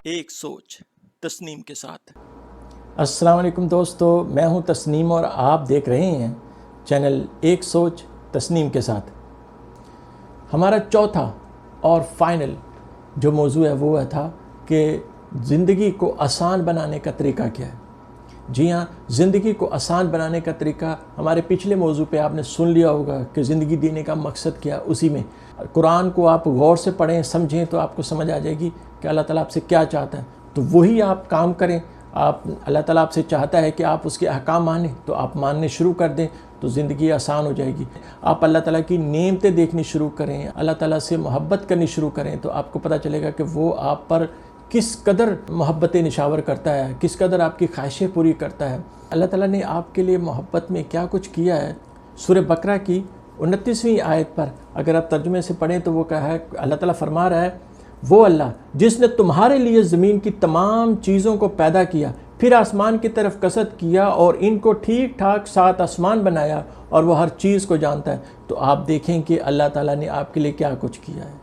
ایک سوچ تسنیم کے ساتھ۔ السلام علیکم دوستو، میں ہوں تسنیم اور آپ دیکھ رہے ہیں چینل ایک سوچ تسنیم کے ساتھ۔ ہمارا چوتھا اور فائنل جو موضوع ہے وہ تھا کہ زندگی کو آسان بنانے کا طریقہ کیا ہے۔ جی ہاں، زندگی کو آسان بنانے کا طریقہ ہمارے پچھلے موضوع پہ آپ نے سن لیا ہوگا کہ زندگی دینے کا مقصد کیا، اسی میں قرآن کو آپ غور سے پڑھیں سمجھیں تو آپ کو سمجھ آ جائے گی کہ اللہ تعالیٰ آپ سے کیا چاہتا ہے، تو وہی آپ کام کریں۔ اللہ تعالیٰ آپ سے چاہتا ہے کہ آپ اس کے احکام مانیں تو آپ ماننے شروع کر دیں تو زندگی آسان ہو جائے گی۔ آپ اللہ تعالیٰ کی نعمتیں دیکھنی شروع کریں، اللہ تعالیٰ سے محبت کرنی شروع کریں تو آپ کو پتہ چلے گا کہ وہ آپ پر کس قدر محبت نشاور کرتا ہے، کس قدر آپ کی خواہشیں پوری کرتا ہے۔ اللہ تعالیٰ نے آپ کے لیے محبت میں کیا کچھ کیا ہے۔ سورہ بقرہ کی 29ویں آیت پر اگر آپ ترجمے سے پڑھیں تو وہ کہا ہے، اللہ تعالیٰ فرما رہا ہے، وہ اللہ جس نے تمہارے لیے زمین کی تمام چیزوں کو پیدا کیا، پھر آسمان کی طرف قصد کیا اور ان کو ٹھیک ٹھاک 7 آسمان بنایا اور وہ ہر چیز کو جانتا ہے، تو آپ دیکھیں کہ اللہ تعالیٰ نے آپ کے لیے کیا کچھ کیا ہے۔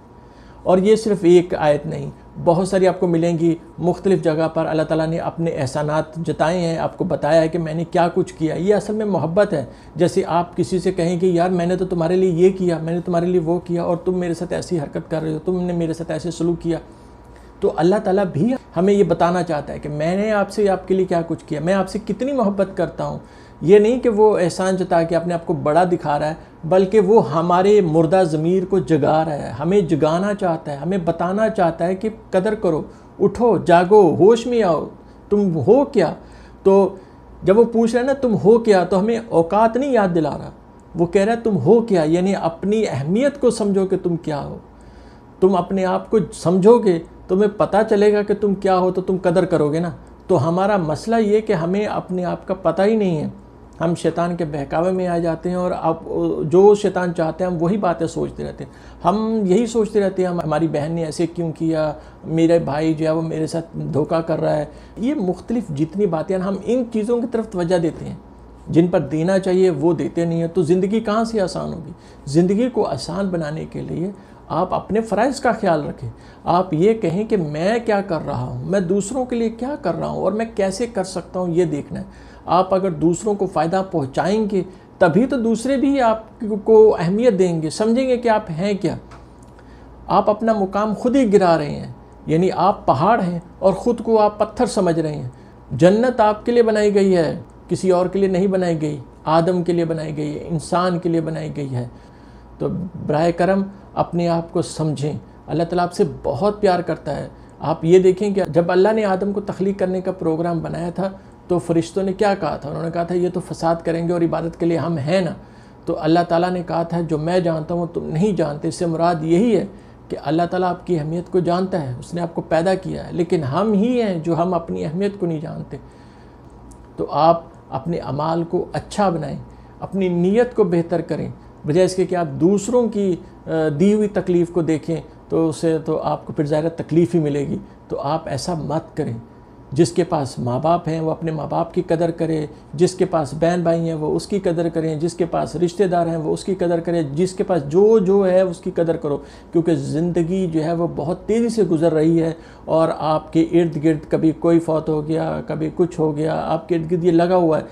اور یہ صرف ایک آیت نہیں، بہت ساری آپ کو ملیں گی مختلف جگہ پر اللہ تعالیٰ نے اپنے احسانات جتائے ہیں، آپ کو بتایا ہے کہ میں نے کیا کچھ کیا۔ یہ اصل میں محبت ہے۔ جیسے آپ کسی سے کہیں کہ یار میں نے تو تمہارے لیے یہ کیا، میں نے تمہارے لیے وہ کیا اور تم میرے ساتھ ایسی حرکت کر رہے ہو، تم نے میرے ساتھ ایسے سلوک کیا، تو اللہ تعالیٰ بھی ہمیں یہ بتانا چاہتا ہے کہ میں نے آپ سے آپ کے لیے کیا کچھ کیا، میں آپ سے کتنی محبت کرتا ہوں۔ یہ نہیں کہ وہ احسان جتا کے اپنے آپ کو بڑا دکھا رہا ہے، بلکہ وہ ہمارے مردہ ضمیر کو جگا رہا ہے، ہمیں جگانا چاہتا ہے، ہمیں بتانا چاہتا ہے کہ قدر کرو، اٹھو، جاگو، ہوش میں آؤ، تم ہو کیا۔ تو جب وہ پوچھ رہا ہے نا تم ہو کیا، تو ہمیں اوقات نہیں یاد دلا رہا، وہ کہہ رہا ہے تم ہو کیا، یعنی اپنی اہمیت کو سمجھو کہ تم کیا ہو۔ تم اپنے آپ کو سمجھو گے، تمہیں پتہ چلے گا کہ تم کیا ہو تو تم قدر کرو گے نا۔ تو ہمارا مسئلہ یہ کہ ہمیں اپنے آپ کا پتہ ہی نہیں ہے، ہم شیطان کے بہکاوے میں آ جاتے ہیں اور اب جو شیطان چاہتے ہیں ہم وہی باتیں سوچتے رہتے ہیں۔ ہم یہی سوچتے رہتے ہیں ہماری بہن نے ایسے کیوں کیا، میرے بھائی جو ہے وہ میرے ساتھ دھوکہ کر رہا ہے، یہ مختلف جتنی باتیں ہیں ہم ان چیزوں کی طرف توجہ دیتے ہیں، جن پر دینا چاہیے وہ دیتے نہیں ہیں، تو زندگی کہاں سے آسان ہوگی۔ زندگی کو آسان بنانے کے لیے آپ اپنے فرائض کا خیال رکھیں۔ آپ یہ کہیں کہ میں کیا کر رہا ہوں، میں دوسروں کے لیے کیا کر رہا ہوں اور میں کیسے کر سکتا ہوں، یہ دیکھنا ہے۔ آپ اگر دوسروں کو فائدہ پہنچائیں گے تبھی تو دوسرے بھی آپ کو اہمیت دیں گے، سمجھیں گے کہ آپ ہیں کیا۔ آپ اپنا مقام خود ہی گرا رہے ہیں، یعنی آپ پہاڑ ہیں اور خود کو آپ پتھر سمجھ رہے ہیں۔ جنت آپ کے لیے بنائی گئی ہے، کسی اور کے لیے نہیں بنائی گئی، آدم کے لیے بنائی گئی ہے، انسان کے لیے بنائی گئی ہے۔ تو براہ کرم اپنے آپ کو سمجھیں، اللہ تعالیٰ آپ سے بہت پیار کرتا ہے۔ آپ یہ دیکھیں کہ جب اللہ نے آدم کو تخلیق کرنے کا پروگرام بنایا تھا تو فرشتوں نے کیا کہا تھا، انہوں نے کہا تھا یہ تو فساد کریں گے اور عبادت کے لیے ہم ہیں نا۔ تو اللہ تعالیٰ نے کہا تھا جو میں جانتا ہوں تم نہیں جانتے، اس سے مراد یہی ہے کہ اللہ تعالیٰ آپ کی اہمیت کو جانتا ہے، اس نے آپ کو پیدا کیا ہے، لیکن ہم ہی ہیں جو ہم اپنی اہمیت کو نہیں جانتے۔ تو آپ اپنے اعمال کو اچھا بنائیں، اپنی نیت کو بہتر کریں، بجائے اس کے کہ آپ دوسروں کی دی ہوئی تکلیف کو دیکھیں تو اسے تو آپ کو پھر ظاہر تکلیف ہی ملے گی۔ تو آپ ایسا مت کریں۔ جس کے پاس ماں باپ ہیں وہ اپنے ماں باپ کی قدر کرے، جس کے پاس بہن بھائی ہیں وہ اس کی قدر کریں، جس کے پاس رشتہ دار ہیں وہ اس کی قدر کریں، جس کے پاس جو ہے اس کی قدر کرو، کیونکہ زندگی جو ہے وہ بہت تیزی سے گزر رہی ہے اور آپ کے ارد گرد کبھی کوئی فوت ہو گیا، کبھی کچھ ہو گیا، آپ کے ارد گرد یہ لگا ہوا ہے۔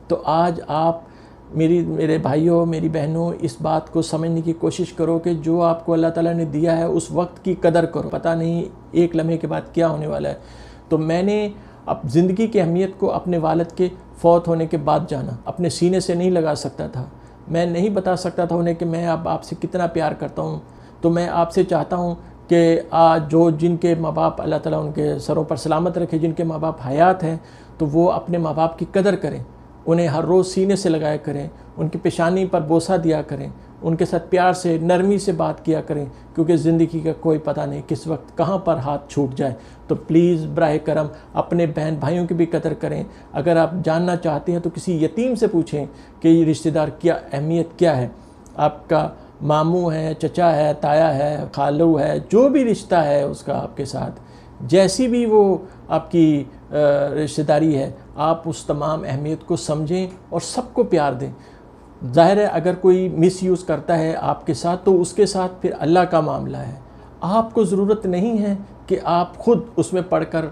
تو آج آپ میرے بھائیوں، میری بہنوں، اس بات کو سمجھنے کی کوشش کرو کہ جو آپ کو اللہ تعالیٰ نے دیا ہے اس وقت کی قدر کرو، پتہ نہیں ایک لمحے کے بعد کیا ہونے والا ہے۔ تو میں نے اب زندگی کی اہمیت کو اپنے والد کے فوت ہونے کے بعد جانا، اپنے سینے سے نہیں لگا سکتا تھا، میں نہیں بتا سکتا تھا انہیں کہ میں اب آپ سے کتنا پیار کرتا ہوں۔ تو میں آپ سے چاہتا ہوں کہ آج جن کے ماں باپ اللہ تعالیٰ ان کے سروں پر سلامت رکھے، جن کے ماں باپ حیات ہیں، تو وہ اپنے ماں باپ کی قدر کریں، انہیں ہر روز سینے سے لگایا کریں، ان کی پیشانی پر بوسہ دیا کریں، ان کے ساتھ پیار سے نرمی سے بات کیا کریں، کیونکہ زندگی کا کوئی پتہ نہیں کس وقت کہاں پر ہاتھ چھوٹ جائے۔ تو پلیز براہ کرم اپنے بہن بھائیوں کی بھی قدر کریں۔ اگر آپ جاننا چاہتے ہیں تو کسی یتیم سے پوچھیں کہ یہ رشتہ دار کیا اہمیت کیا ہے۔ آپ کا ماموں ہے، چچا ہے، تایا ہے، خالو ہے، جو بھی رشتہ ہے اس کا آپ کے ساتھ، جیسی بھی وہ آپ کی رشتہ داری ہے، آپ اس تمام اہمیت کو سمجھیں اور سب کو پیار دیں۔ ظاہر ہے اگر کوئی مس یوز کرتا ہے آپ کے ساتھ تو اس کے ساتھ پھر اللہ کا معاملہ ہے. آپ کو ضرورت نہیں ہے کہ آپ خود اس میں پڑھ کر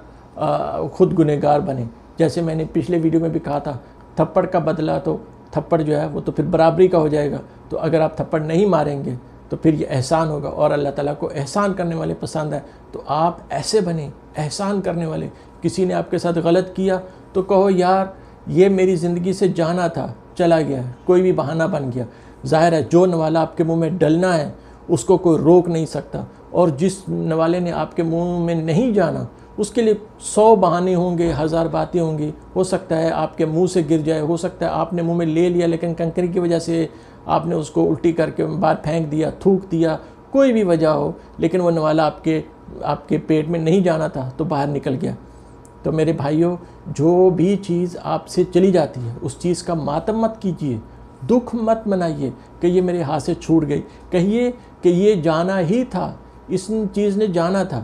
خود گنہگار بنیں. جیسے میں نے پچھلے ویڈیو میں بھی کہا تھا، تھپڑ کا بدلہ تو تھپڑ جو ہے وہ تو پھر برابری کا ہو جائے گا. تو اگر آپ تھپڑ نہیں ماریں گے تو پھر یہ احسان ہوگا، اور اللہ تعالیٰ کو احسان کرنے والے پسند ہے. تو آپ ایسے بنیں احسان کرنے والے. کسی نے آپ کے ساتھ غلط کیا تو کہو یار یہ میری زندگی سے جانا تھا، چلا گیا، کوئی بھی بہانہ بن گیا. ظاہر ہے جو نوالا آپ کے منہ میں ڈلنا ہے اس کو کوئی روک نہیں سکتا، اور جس نوالے نے آپ کے منہ میں نہیں جانا اس کے لیے 100 بہانے ہوں گے، 1000 باتیں ہوں گی. ہو سکتا ہے آپ کے منہ سے گر جائے، ہو سکتا ہے آپ نے منہ میں لے لیا لیکن کنکری کی وجہ سے آپ نے اس کو الٹی کر کے باہر پھینک دیا، تھوک دیا، کوئی بھی وجہ ہو، لیکن وہ نوالا آپ کے پیٹ میں نہیں جانا تھا تو باہر نکل گیا. تو میرے بھائیوں، جو بھی چیز آپ سے چلی جاتی ہے اس چیز کا ماتم مت کیجیے، دکھ مت منائیے کہ یہ میرے ہاتھ سے چھوٹ گئی. کہیے کہ یہ جانا ہی تھا، اس چیز نے جانا تھا.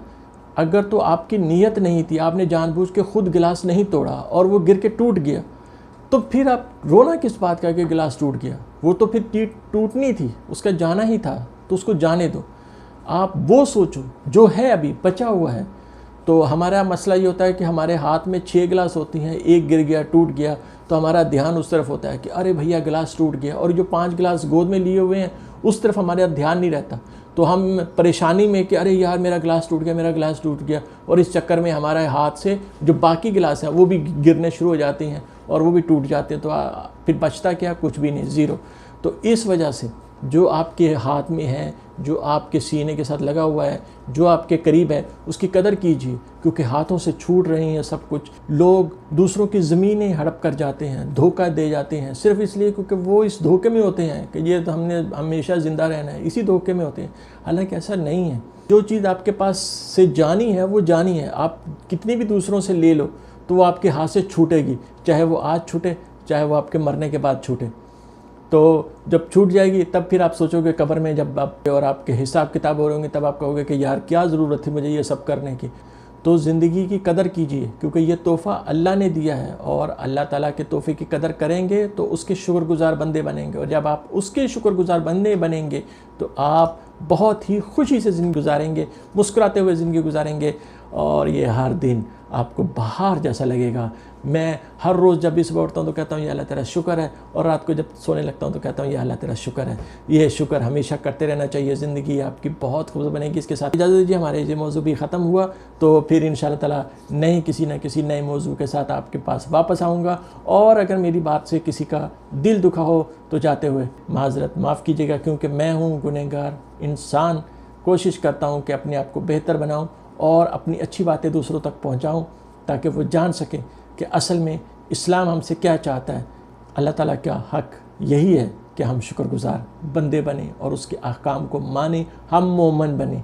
اگر تو آپ کی نیت نہیں تھی، آپ نے جان بوجھ کے خود گلاس نہیں توڑا اور وہ گر کے ٹوٹ گیا، تو پھر آپ رونا کس بات کا کہ گلاس ٹوٹ گیا؟ وہ تو پھر ٹوٹنی تھی، اس کا جانا ہی تھا، تو اس کو جانے دو. آپ وہ سوچو جو ہے ابھی بچا ہوا ہے. تو ہمارا مسئلہ یہ ہوتا ہے کہ ہمارے ہاتھ میں 6 گلاس ہوتی ہیں، ایک گر گیا، ٹوٹ گیا، تو ہمارا دھیان اس طرف ہوتا ہے کہ ارے بھیا گلاس ٹوٹ گیا، اور جو 5 گلاس گود میں لیے ہوئے ہیں اس طرف ہمارا دھیان نہیں رہتا. تو ہم پریشانی میں کہ ارے یار میرا گلاس ٹوٹ گیا، میرا گلاس ٹوٹ گیا، اور اس چکر میں ہمارے ہاتھ سے جو باقی گلاس ہیں وہ بھی گرنے شروع ہو جاتے ہیں اور وہ بھی ٹوٹ جاتے ہیں. تو پھر بچتا کیا؟ کچھ بھی نہیں، زیرو. تو اس وجہ سے جو آپ کے ہاتھ میں ہے، جو آپ کے سینے کے ساتھ لگا ہوا ہے، جو آپ کے قریب ہے، اس کی قدر کیجیے، کیونکہ ہاتھوں سے چھوٹ رہی ہیں سب کچھ. لوگ دوسروں کی زمینیں ہڑپ کر جاتے ہیں، دھوکہ دے جاتے ہیں، صرف اس لیے کیونکہ وہ اس دھوکے میں ہوتے ہیں کہ یہ تو ہم نے ہمیشہ زندہ رہنا ہے، اسی دھوکے میں ہوتے ہیں. حالانکہ ایسا نہیں ہے. جو چیز آپ کے پاس سے جانی ہے وہ جانی ہے. آپ کتنی بھی دوسروں سے لے لو تو وہ آپ کے ہاتھ سے چھوٹے گی، چاہے وہ آج چھوٹے، چاہے وہ آپ کے مرنے کے بعد چھوٹے. تو جب چھوٹ جائے گی تب پھر آپ سوچو گے قبر میں جب آپ اور آپ کے حساب کتاب ہو رہے ہوں گے، تب آپ کہو گے کہ یار کیا ضرورت تھی مجھے یہ سب کرنے کی. تو زندگی کی قدر کیجیے، کیونکہ یہ تحفہ اللہ نے دیا ہے، اور اللہ تعالیٰ کے تحفے کی قدر کریں گے تو اس کے شکر گزار بندے بنیں گے. اور جب آپ اس کے شکر گزار بندے بنیں گے تو آپ بہت ہی خوشی سے زندگی گزاریں گے، مسکراتے ہوئے زندگی گزاریں گے، اور یہ ہر دن آپ کو بہار جیسا لگے گا. میں ہر روز جب بھی صبح اٹھتا ہوں تو کہتا ہوں یا اللہ تیرا شکر ہے، اور رات کو جب سونے لگتا ہوں تو کہتا ہوں یا اللہ تیرا شکر ہے. یہ شکر ہمیشہ کرتے رہنا چاہیے. زندگی آپ کی بہت خوبصورت بنے گی. اس کے ساتھ اجازت دیجیے، ہمارے یہ موضوع بھی ختم ہوا، تو پھر انشاءاللہ تعالیٰ کسی نہ کسی نئے موضوع کے ساتھ آپ کے پاس واپس آؤں گا. اور اگر میری بات سے کسی کا دل دکھا ہو تو چاہتے ہوئے معذرت، معاف کیجیے گا، کیونکہ میں ہوں گنہگار انسان. کوشش کرتا ہوں کہ اپنے آپ کو بہتر بناؤں اور اپنی اچھی باتیں دوسروں تک پہنچاؤں تاکہ وہ جان سکیں کہ اصل میں اسلام ہم سے کیا چاہتا ہے. اللہ تعالیٰ کا حق یہی ہے کہ ہم شکر گزار بندے بنیں اور اس کے احکام کو مانیں، ہم مومن بنیں.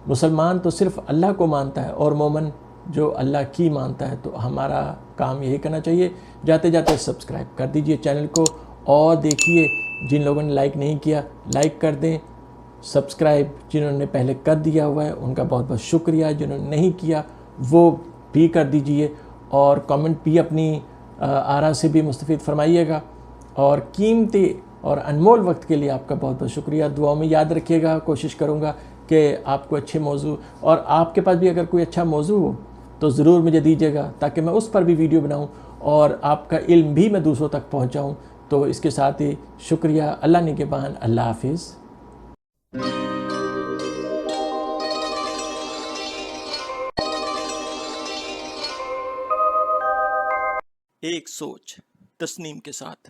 مسلمان تو صرف اللہ کو مانتا ہے اور مومن جو اللہ کی مانتا ہے. تو ہمارا کام یہی کرنا چاہیے. جاتے جاتے سبسکرائب کر دیجئے چینل کو، اور دیکھیے جن لوگوں نے لائک نہیں کیا لائک کر دیں. سبسکرائب جنہوں نے پہلے کر دیا ہوا ہے ان کا بہت بہت شکریہ، جنہوں نے نہیں کیا وہ بھی کر دیجئے، اور کامنٹ بھی اپنی آراء سے بھی مستفید فرمائیے گا. اور قیمتی اور انمول وقت کے لیے آپ کا بہت بہت شکریہ. دعاؤں میں یاد رکھیے گا. کوشش کروں گا کہ آپ کو اچھے موضوع، اور آپ کے پاس بھی اگر کوئی اچھا موضوع ہو تو ضرور مجھے دیجیے گا تاکہ میں اس پر بھی ویڈیو بناؤں اور آپ کا علم بھی میں دوسروں تک پہنچاؤں. تو اس کے ساتھ ہی شکریہ. اللہ نگہبان. اللہ حافظ. ایک سوچ تسنیم کے ساتھ.